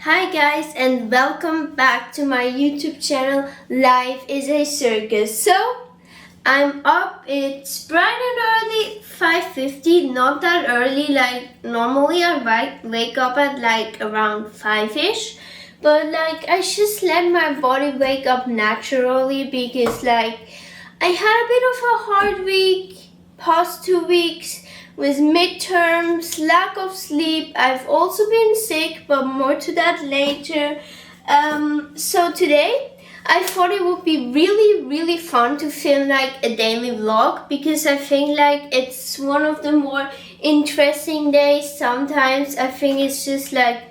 Hi guys and welcome back to my YouTube channel Life is a Circus. So I'm up, it's bright and early, 5:50, not that early like normally I wake up at like around 5ish, but like I just let my body wake up naturally because like I had a bit of a hard week past 2 weeks with midterms, lack of sleep. I've also been sick, but more to that later. So today I thought it would be really fun to film like a daily vlog because I think like it's one of the more interesting days. Sometimes I think it's just like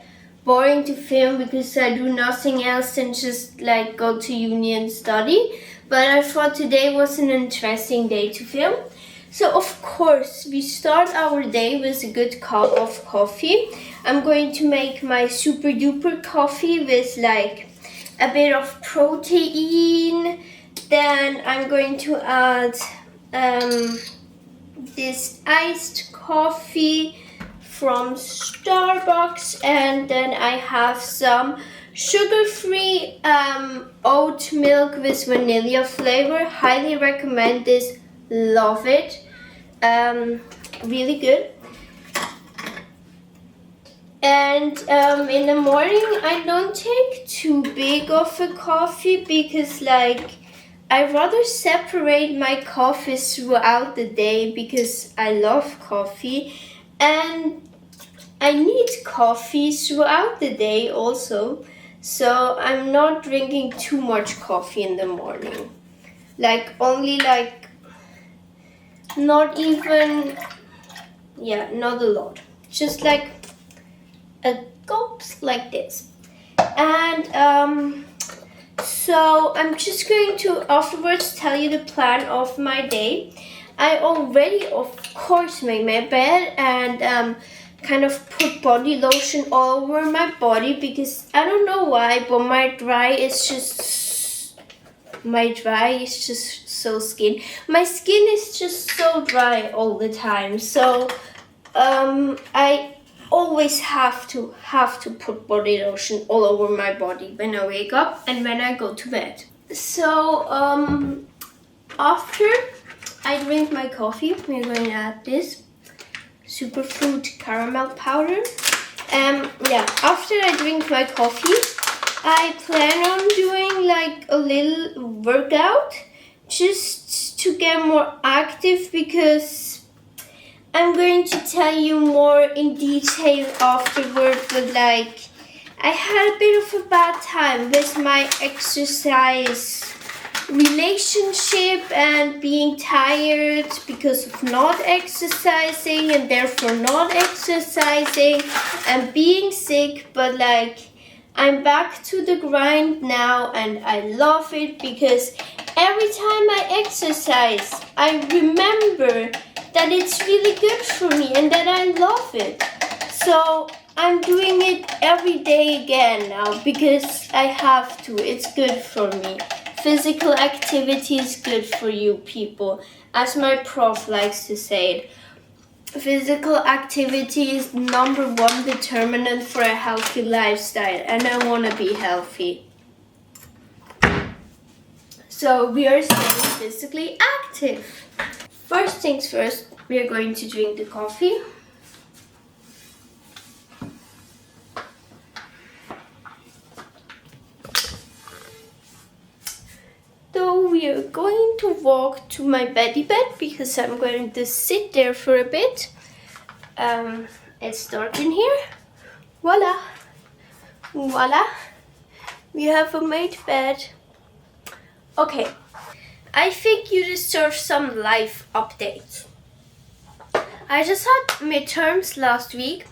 boring to film because I do nothing else than just like go to uni and study. But I thought today was an interesting day to film. So of course, we start our day with a good cup of coffee. I'm going to make my super duper coffee with like a bit of protein. Then I'm going to add this iced coffee from Starbucks, and then I have some sugar-free oat milk with vanilla flavor. Highly recommend this. Love it. Really good. And in the morning I don't take too big of a coffee because like I rather separate my coffees throughout the day because I love coffee and I need coffee throughout the day also. So I'm not drinking too much coffee in the morning. Like only like not even, not a lot. Just like a gulps like this. And so I'm just going to afterwards tell you the plan of my day. I already, of course, made my bed and kind of put body lotion all over my body because I don't know why, but my dry is just so skin. My skin is just so dry all the time. So I always have to put body lotion all over my body when I wake up and when I go to bed. So after I drink my coffee, we're going to add this superfood caramel powder. After I drink my coffee, I plan on doing like a little workout just to get more active because I'm going to tell you more in detail afterward, but like I had a bit of a bad time with my exercise relationship and being tired because of not exercising and therefore not exercising and being sick, but like I'm back to the grind now and I love it because every time I exercise I remember that it's really good for me and that I love it. So I'm doing it every day again now because I have to. It's good for me. Physical activity is good for you people. As my prof likes to say it, physical activity is #1 determinant for a healthy lifestyle and I want to be healthy. So we are staying physically active. First things first, we are going to drink the coffee. So we are going to walk to my beddy bed because I'm going to sit there for a bit. It's dark in here. Voila. Voila. We have a made bed. Okay. I think you deserve some life updates. I just had midterms last week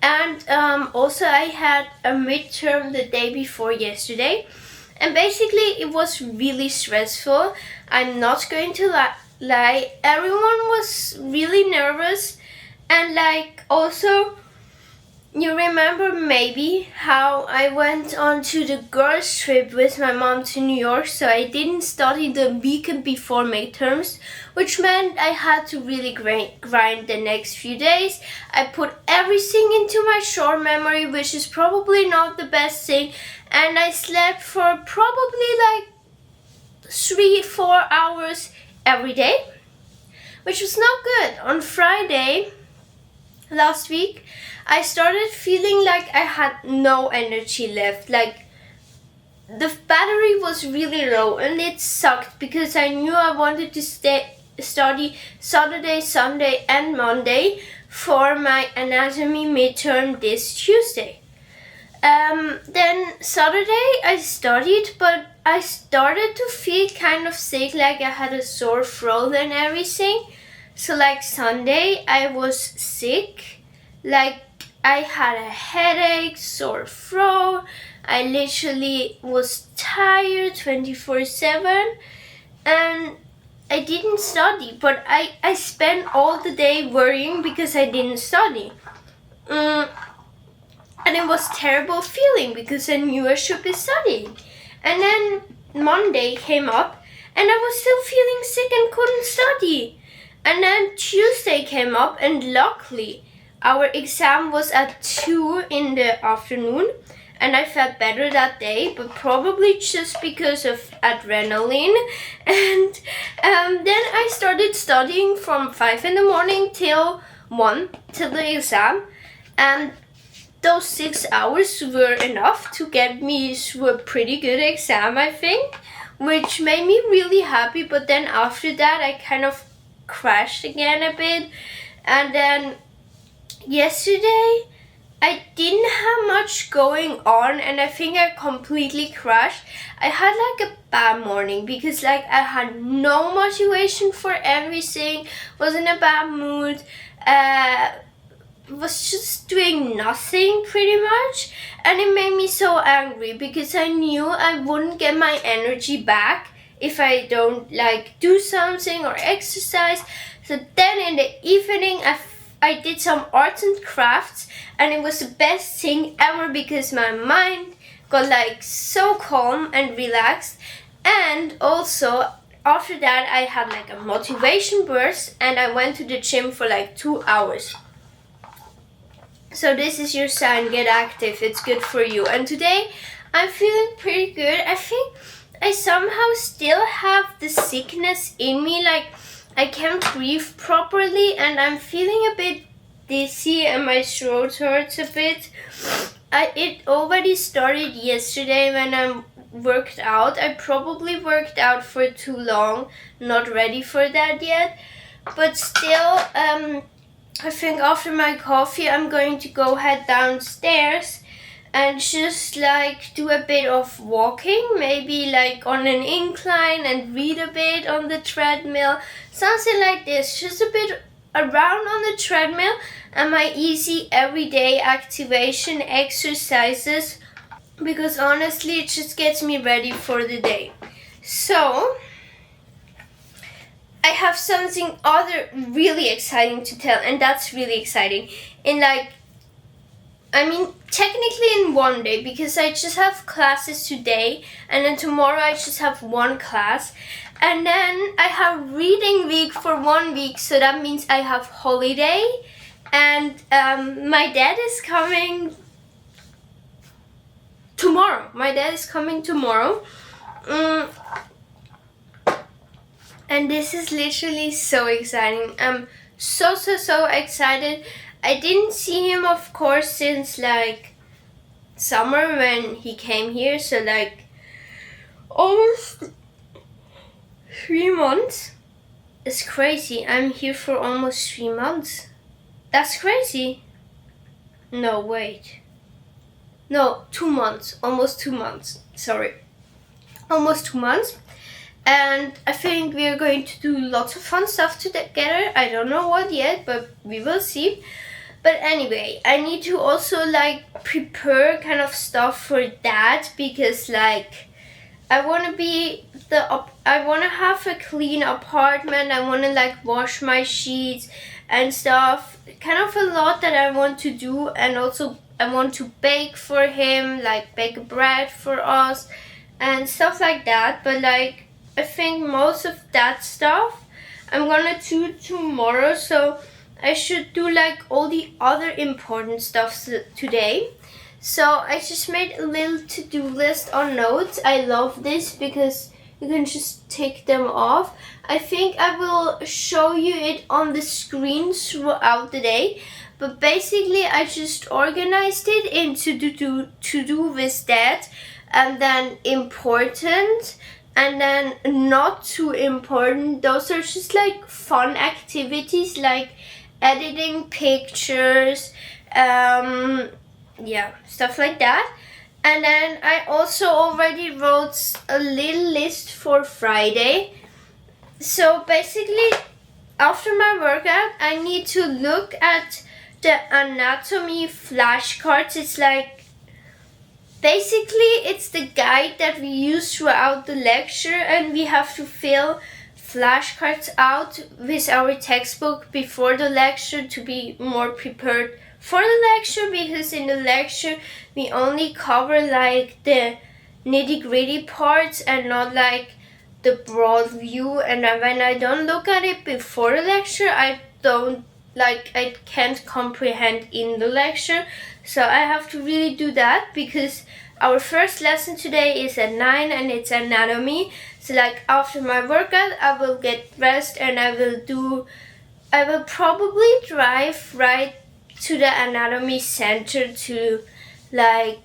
and also I had a midterm the day before yesterday. And basically it was really stressful. I'm not going to lie. Everyone was really nervous and like also You remember maybe how I went on to the girls' trip with my mom to New York, so I didn't study the weekend before midterms, which meant I had to really grind the next few days. I put everything into my short memory, which is probably not the best thing, and I slept for probably like 3-4 hours every day, which was not good. On Friday last week, I started feeling like I had no energy left. Like the battery was really low, and it sucked because I knew I wanted to study Saturday, Sunday, and Monday for my anatomy midterm this Tuesday. Then Saturday I studied, but I started to feel kind of sick, like I had a sore throat and everything. So like Sunday I was sick, like I had a headache, sore throat. I literally was tired 24/7, and I didn't study, but I spent all the day worrying because I didn't study. And it was terrible feeling because I knew I should be studying. And then Monday came up and I was still feeling sick and couldn't study. And then Tuesday came up, and luckily our exam was at 2 in the afternoon, and I felt better that day, but probably just because of adrenaline. And then I started studying from 5 in the morning till 1 till the exam, and those 6 hours were enough to get me through a pretty good exam, I think, which made me really happy. But then after that I kind of crashed again a bit, and then yesterday I didn't have much going on, and I think I completely crashed. I had like a bad morning because like I had no motivation for everything, was in a bad mood, was just doing nothing pretty much, and it made me so angry because I knew I wouldn't get my energy back if I don't like do something or exercise. So then in the evening I did some arts and crafts, and it was the best thing ever because my mind got like so calm and relaxed. And also after that I had like a motivation burst, and I went to the gym for like 2 hours. So this is your sign, get active, it's good for you. And today I'm feeling pretty good. I think I somehow still have the sickness in me, like I can't breathe properly, and I'm feeling a bit dizzy and my throat hurts a bit. It already started yesterday when I worked out. I probably worked out for too long, not ready for that yet. But still, I think after my coffee I'm going to go head downstairs and just like do a bit of walking, maybe like on an incline, and read a bit on the treadmill, something like this, just a bit around on the treadmill, and my easy everyday activation exercises, because honestly it just gets me ready for the day. So I have something other really exciting to tell, and that's really exciting. Technically in one day, because I just have classes today, and then tomorrow I just have one class, and then I have reading week for 1 week, so that means I have holiday, and my dad is coming tomorrow. And this is literally so exciting. I'm so excited. I didn't see him, of course, since like summer when he came here, so like almost 3 months. It's crazy. I'm here for almost 3 months. That's crazy. No, wait. No, 2 months. Almost 2 months. Sorry. Almost 2 months. And I think we are going to do lots of fun stuff together. I don't know what yet, but we will see. But anyway, I need to also like prepare kind of stuff for that, because like I want to have a clean apartment. I want to like wash my sheets and stuff. Kind of a lot that I want to do, and also I want to bake for him, like bake bread for us and stuff like that. But like I think most of that stuff I'm gonna do tomorrow, so I should do like all the other important stuff today. So I just made a little to-do list on notes. I love this because you can just take them off. I think I will show you it on the screen throughout the day. But basically I just organized it into to-do with that, and then important, and then not too important. Those are just like fun activities like editing pictures, yeah, stuff like that. And then I also already wrote a little list for Friday. So basically after my workout I need to look at the anatomy flashcards. It's like basically it's the guide that we use throughout the lecture, and we have to fill flashcards out with our textbook before the lecture to be more prepared for the lecture, because in the lecture we only cover like the nitty-gritty parts and not like the broad view. And when I don't look at it before the lecture, I can't comprehend in the lecture. So I have to really do that, because our first lesson today is at 9 and it's anatomy. So like after my workout I will get dressed and I will probably drive right to the anatomy center to like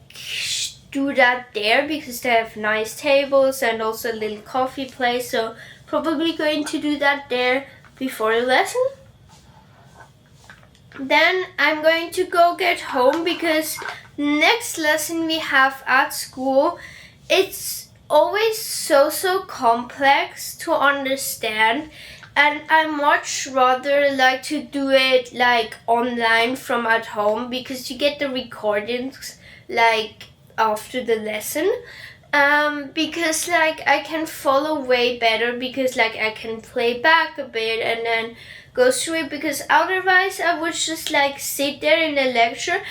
do that there, because they have nice tables and also a little coffee place. So probably going to do that there before the lesson. Then I'm going to go get home, because next lesson we have at school, it's always so complex to understand, and I much rather like to do it like online from at home, because you get the recordings like after the lesson. Because like I can follow way better, because like I can play back a bit and then go through it, because otherwise I would just like sit there in the lecture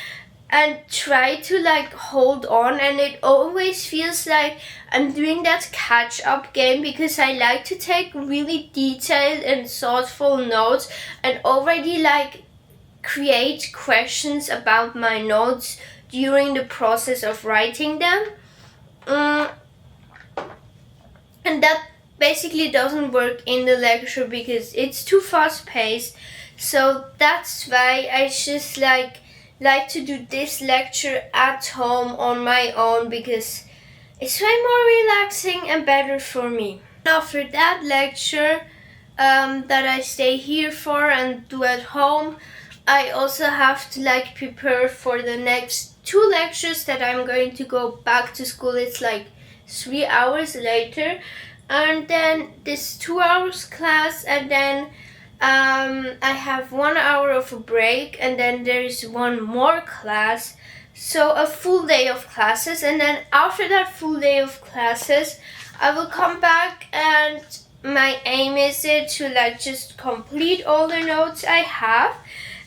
and try to like hold on, and it always feels like I'm doing that catch-up game, because I like to take really detailed and thoughtful notes and already like create questions about my notes during the process of writing them. And that basically doesn't work in the lecture because it's too fast paced. So that's why I just like to do this lecture at home on my own, because it's way more relaxing and better for me. After that lecture that I stay here for and do at home, I also have to like prepare for the next 2 lectures that I'm going to go back to school. It's like 3 hours later, and then this 2 hours class, and then I have 1 hour of a break, and then there is one more class. So a full day of classes, and then after that full day of classes I will come back, and my aim is to like just complete all the notes I have,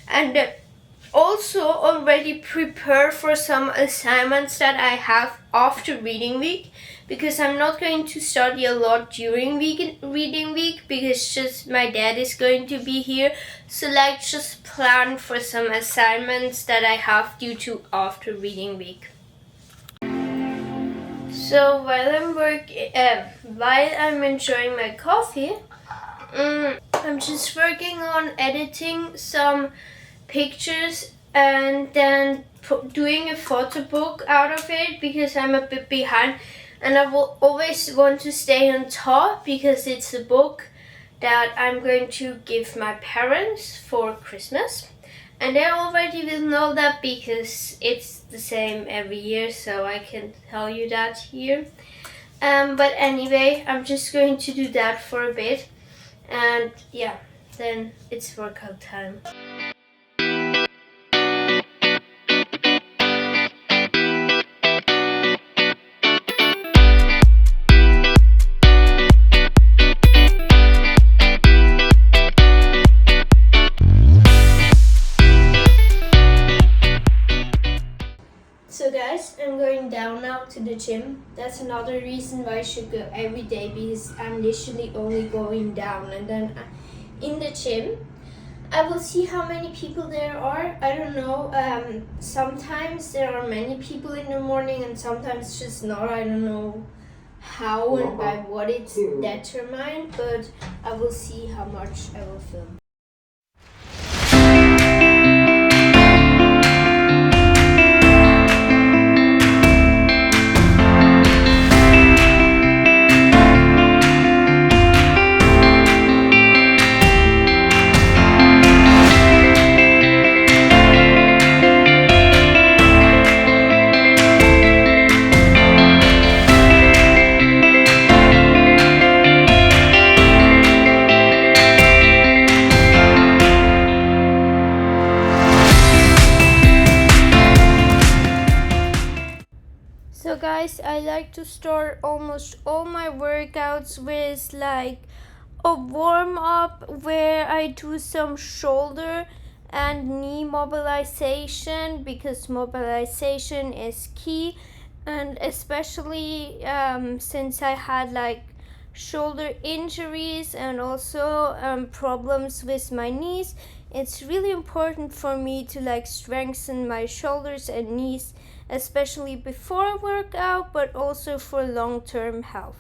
and also already prepare for some assignments that I have after reading week, because I'm not going to study a lot during reading week, because just my dad is going to be here. So like just plan for some assignments that I have due to after reading week. So while I'm enjoying my coffee, I'm just working on editing some pictures and then doing a photo book out of it, because I'm a bit behind and I will always want to stay on top, because it's a book that I'm going to give my parents for Christmas, and they already will know that because it's the same every year, so I can tell you that here. But anyway, I'm just going to do that for a bit, and yeah, then it's workout time. gym. That's another reason why I should go every day, because I'm literally only going down, and then in the gym I will see how many people there are. I don't know. Sometimes there are many people in the morning and sometimes just not. I don't know how and by what it's determined, but I will see how much I will film. So guys, I like to start almost all my workouts with like a warm up where I do some shoulder and knee mobilization, because mobilization is key, and especially since I had like shoulder injuries and also problems with my knees, it's really important for me to like strengthen my shoulders and knees, especially before a workout, but also for long-term health.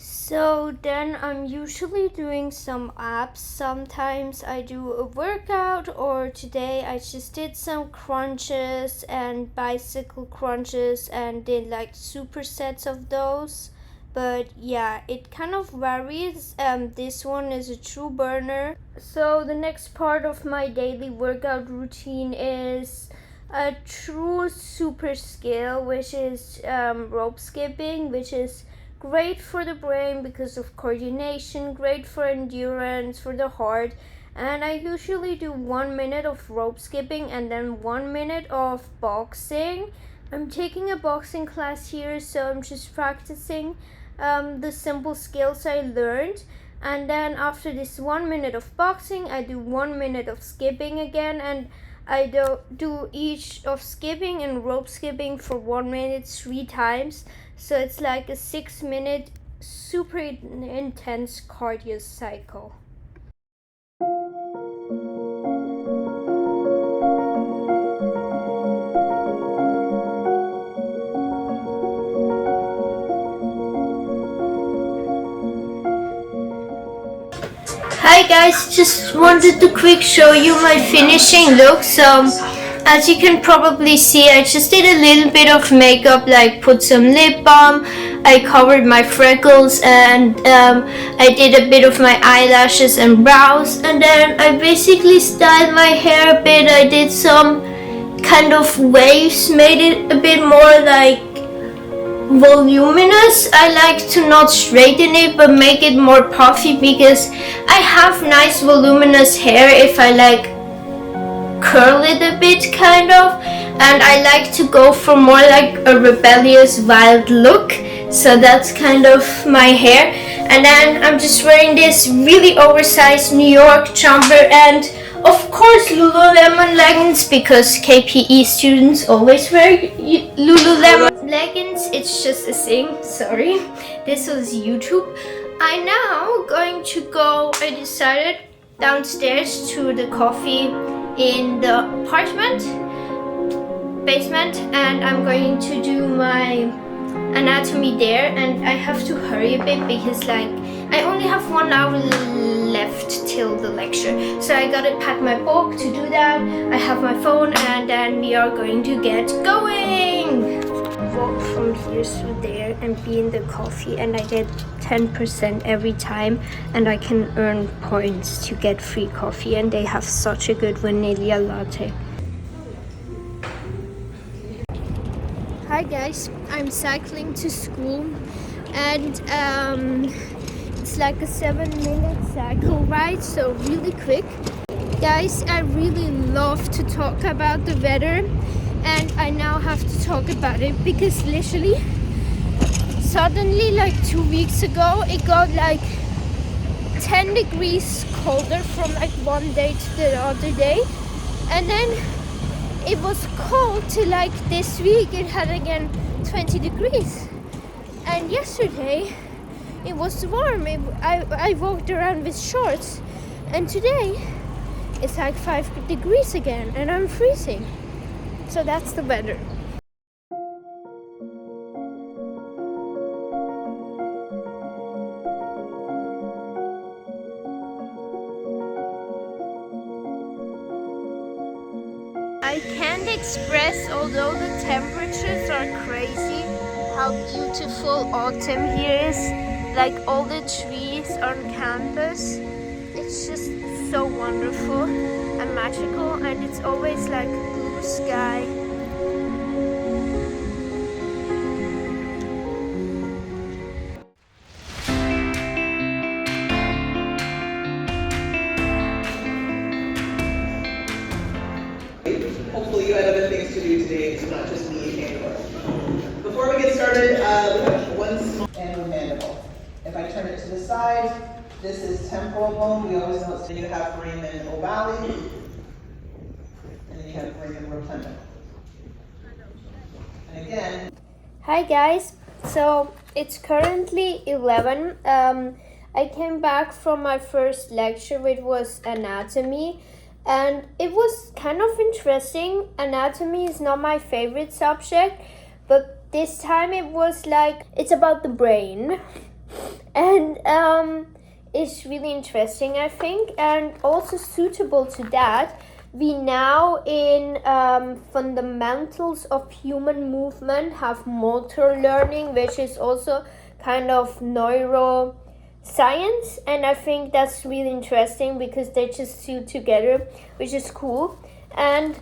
So then I'm usually doing some abs. Sometimes I do a workout, or today I just did some crunches and bicycle crunches and did like supersets of those. But yeah, it kind of varies. This one is a true burner. So the next part of my daily workout routine is a true super skill, which is rope skipping, which is great for the brain because of coordination, great for endurance, for the heart. And I usually do 1 minute of rope skipping and then 1 minute of boxing. I'm taking a boxing class here, so I'm just practicing the simple skills I learned. And then after this 1 minute of boxing, I do 1 minute of skipping again, and I do each of skipping and rope skipping for 1 minute 3 times. So it's like a 6-minute super intense cardio cycle. Hi guys, just wanted to quick show you my finishing look. So as you can probably see, I just did a little bit of makeup, like put some lip balm, I covered my freckles, and I did a bit of my eyelashes and brows, and then I basically styled my hair a bit. I did some kind of waves, made it a bit more like voluminous. I like to not straighten it but make it more puffy, because I have nice voluminous hair if I like curl it a bit kind of, and I like to go for more like a rebellious wild look. So that's kind of my hair. And then I'm just wearing this really oversized New York jumper and of course Lululemon leggings, because KPE students always wear Lululemon leggings. It's just a thing, sorry. This was YouTube. I now going to go, I decided, downstairs to the coffee in the apartment basement, and I'm going to do my anatomy there, and I have to hurry a bit because like I only have 1 hour left till the lecture, so I gotta pack my book to do that. I have my phone, and then we are going to get going. Walk from here to there and be in the coffee, and I get 10% every time, and I can earn points to get free coffee, and they have such a good vanilla latte. Hi guys, I'm cycling to school, and it's like a 7-minute cycle ride, so really quick. Guys, I really love to talk about the weather, and I now have to talk about it because literally suddenly like 2 weeks ago it got like 10 degrees colder from like one day to the other day, and then it was cold to like this week it had again 20 degrees, and yesterday it was warm. I walked around with shorts, and today it's like 5 degrees again and I'm freezing. So that's the weather. I can't express, although the temperatures are crazy, how beautiful autumn here is. Like all the trees on campus. It's just so wonderful and magical, and it's always like blue sky. Hopefully you had other things to do today, it's not just me and Taylor. Before we get started, we have one small and mandible. If I turn it to the side, this is temporal bone. We always know it's, you have foramen ovale, and then you have foramen rotunda. And again. Hi guys, so it's currently 11. I came back from my first lecture, which was anatomy, and it was kind of interesting. Anatomy is not my favorite subject, but this time it was like, it's about the brain, and it's really interesting, I think, and also suitable to that. We now in fundamentals of human movement have motor learning, which is also kind of neuroscience, and I think that's really interesting because they just suit together, which is cool. And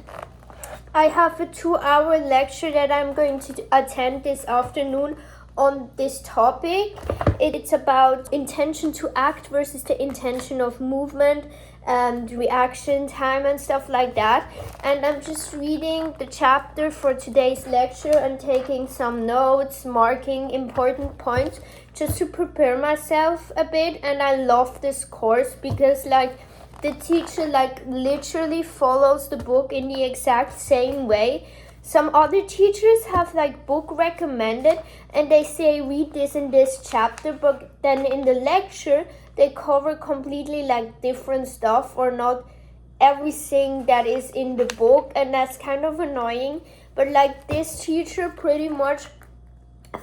I have a 2-hour lecture that I'm going to attend this afternoon on this topic. It's about intention to act versus the intention of movement and reaction time and stuff like that. And I'm just reading the chapter for today's lecture and taking some notes, marking important points just to prepare myself a bit. And I love this course because like the teacher like literally follows the book in the exact same way. Some other teachers have like book recommended and they say read this in this chapter, but then in the lecture they cover completely like different stuff or not everything that is in the book, and that's kind of annoying. But like this teacher pretty much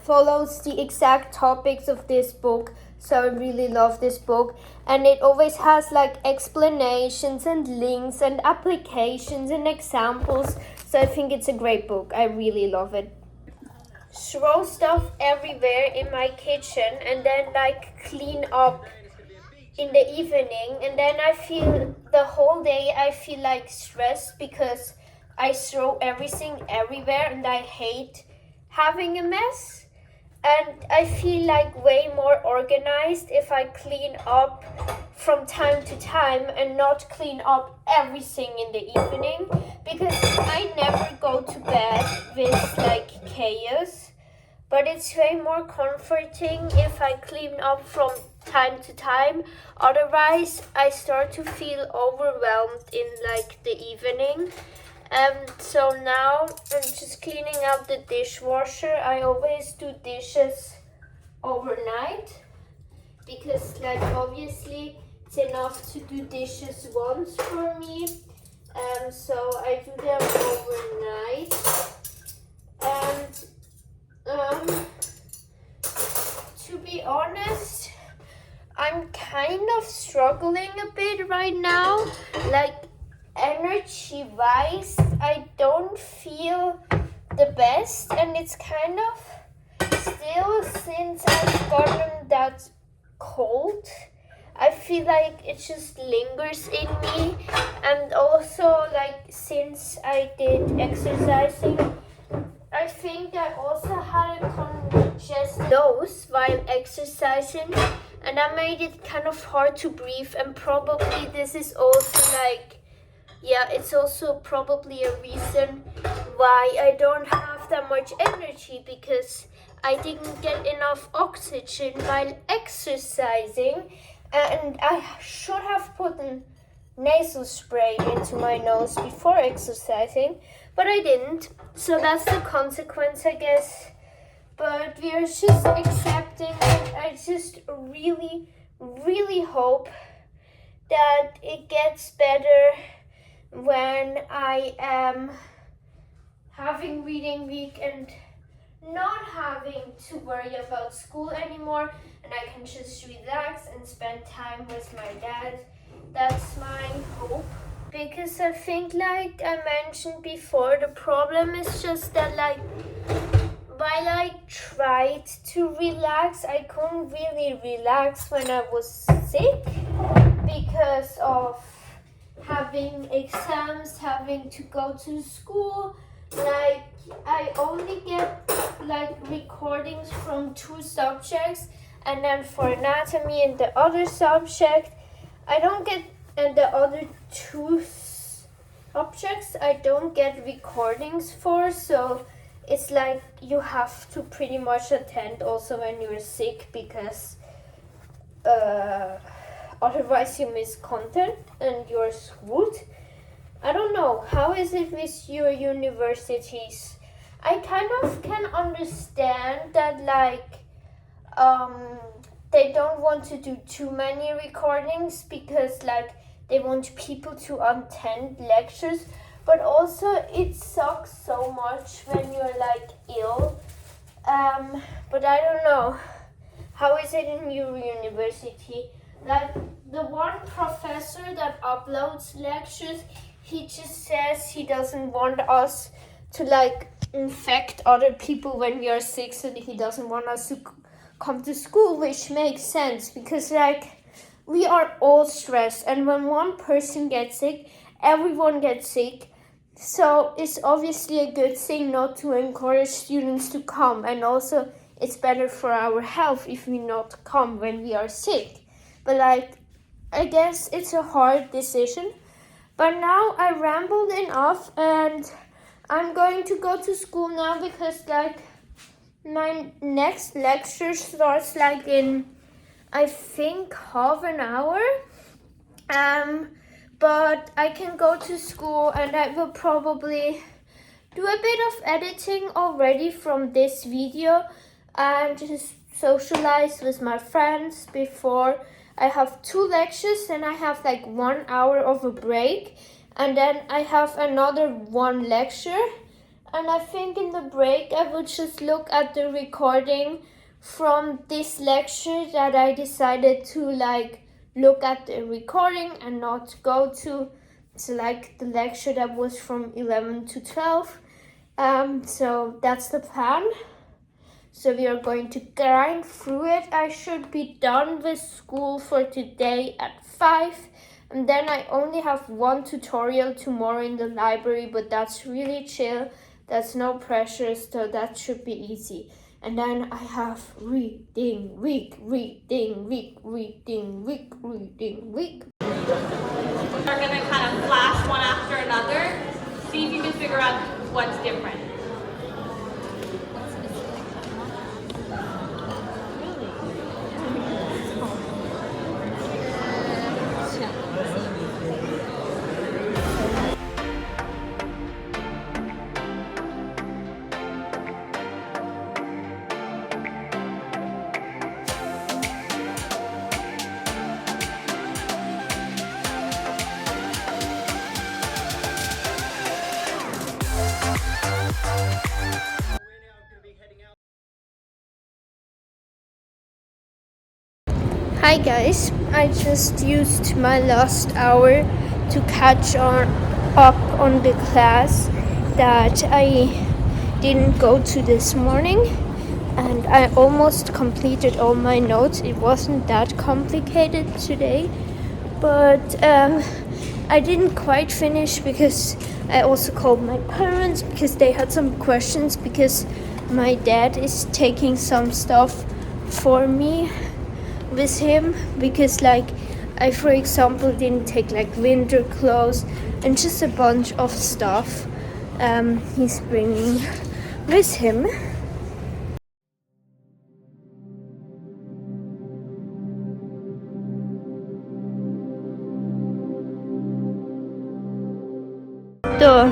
follows the exact topics of this book, so I really love this book. And it always has like explanations and links and applications and examples, so I think it's a great book. I really love it. Throw stuff everywhere in my kitchen and then like clean up in the evening, and then I feel the whole day I feel like stressed because I throw everything everywhere and I hate having a mess. And I feel like way more organized if I clean up from time to time and not clean up everything in the evening, because I never go to bed with like chaos. But it's way more comforting if I clean up from time to time. Otherwise, I start to feel overwhelmed in like the evening. So now I'm just cleaning out the dishwasher. I always do dishes overnight because like obviously it's enough to do dishes once for me. So I do them overnight. And to be honest, I'm kind of struggling a bit right now. Like energy wise, I don't feel the best, and it's kind of still, since I've gotten that cold, I feel like it just lingers in me. And also like since I did exercising, I think I also had a congested nose while exercising, and that made it kind of hard to breathe. And probably this is also like, yeah, it's also probably a reason why I don't have that much energy, because I didn't get enough oxygen while exercising, and I should have put a nasal spray into my nose before exercising, but I didn't. So that's the consequence, I guess. But we are just accepting it. I just really, really hope that it gets better when I am having reading week and not having to worry about school anymore, and I can just relax and spend time with my dad. That's my hope. Because I think, like I mentioned before, the problem is just that, like, while I tried to relax, I couldn't really relax when I was sick because of having exams, having to go to school. Like, I only get like recordings from 2 subjects, and then for anatomy and the other subject, I don't get, and the other 2 subjects I don't get recordings for. So it's like you have to pretty much attend also when you're sick, because otherwise you miss content and you're screwed. I don't know, how is it with your universities? I kind of can understand that, like, they don't want to do too many recordings because, like, they want people to attend lectures, but also it sucks so much when you're like ill. But I don't know, how is it in your university? Like, the one professor that uploads lectures, he just says he doesn't want us to like infect other people when we are sick, so that he doesn't want us to come to school, which makes sense because, like, we are all stressed, and when one person gets sick, everyone gets sick. So it's obviously a good thing not to encourage students to come, and also it's better for our health if we not come when we are sick. But, like, I guess it's a hard decision. But now I rambled enough, and I'm going to go to school now because, like, my next lecture starts like in, I think, half an hour. But I can go to school, and I will probably do a bit of editing already from this video and just socialize with my friends before I have 2 lectures. Then I have like 1 hour of a break, and then I have another 1 lecture. And I think in the break I will just look at the recording from this lecture that I decided to like look at the recording and not go to like the lecture that was from 11 to 12. So that's the plan. So we are going to grind through it. I should be done with school for today at 5. And then I only have 1 tutorial tomorrow in the library, but that's really chill. That's no pressure, so that should be easy. And then I have reading week. We're gonna kind of flash one after another. See if you can figure out what's different. Hi guys, I just used my last hour to catch up on the class that I didn't go to this morning, and I almost completed all my notes. It wasn't that complicated today, but I didn't quite finish because I also called my parents because they had some questions, because my dad is taking some stuff for me with him because like I, for example, didn't take like winter clothes and just a bunch of stuff he's bringing with him. So,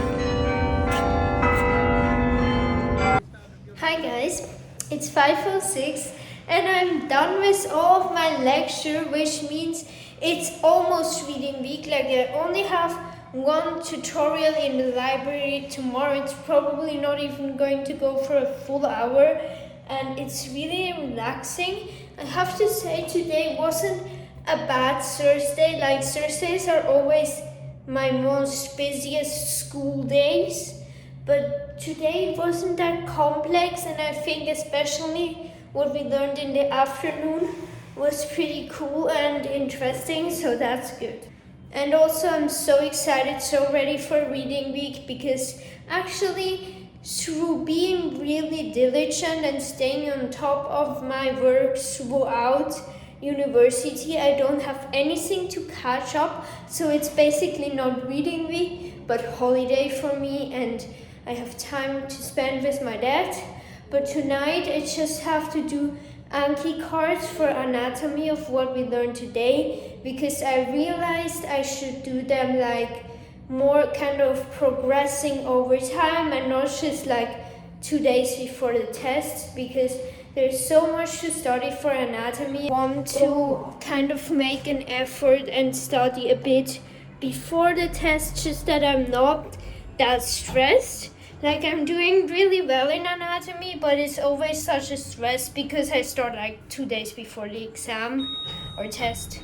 hi guys, it's 5:06 and I'm done with all of my lecture, which means it's almost reading week. Like I only have one tutorial in the library tomorrow. It's probably not even going to go for a full hour and it's really relaxing. I have to say today wasn't a bad Thursday. Like Thursdays are always my most busiest school days, but today wasn't that complex, and I think especially what we learned in the afternoon was pretty cool and interesting, so that's good. And also I'm so excited, so ready for reading week, because actually through being really diligent and staying on top of my work throughout university, I don't have anything to catch up, so it's basically not reading week but holiday for me, and I have time to spend with my dad. But tonight I just have to do Anki cards for anatomy of what we learned today, because I realized I should do them like more kind of progressing over time and not just like 2 days before the test, because there's so much to study for anatomy. I want to kind of make an effort and study a bit before the test, just that I'm not that stressed. Like I'm doing really well in anatomy, but it's always such a stress because I start like 2 days before the exam or test.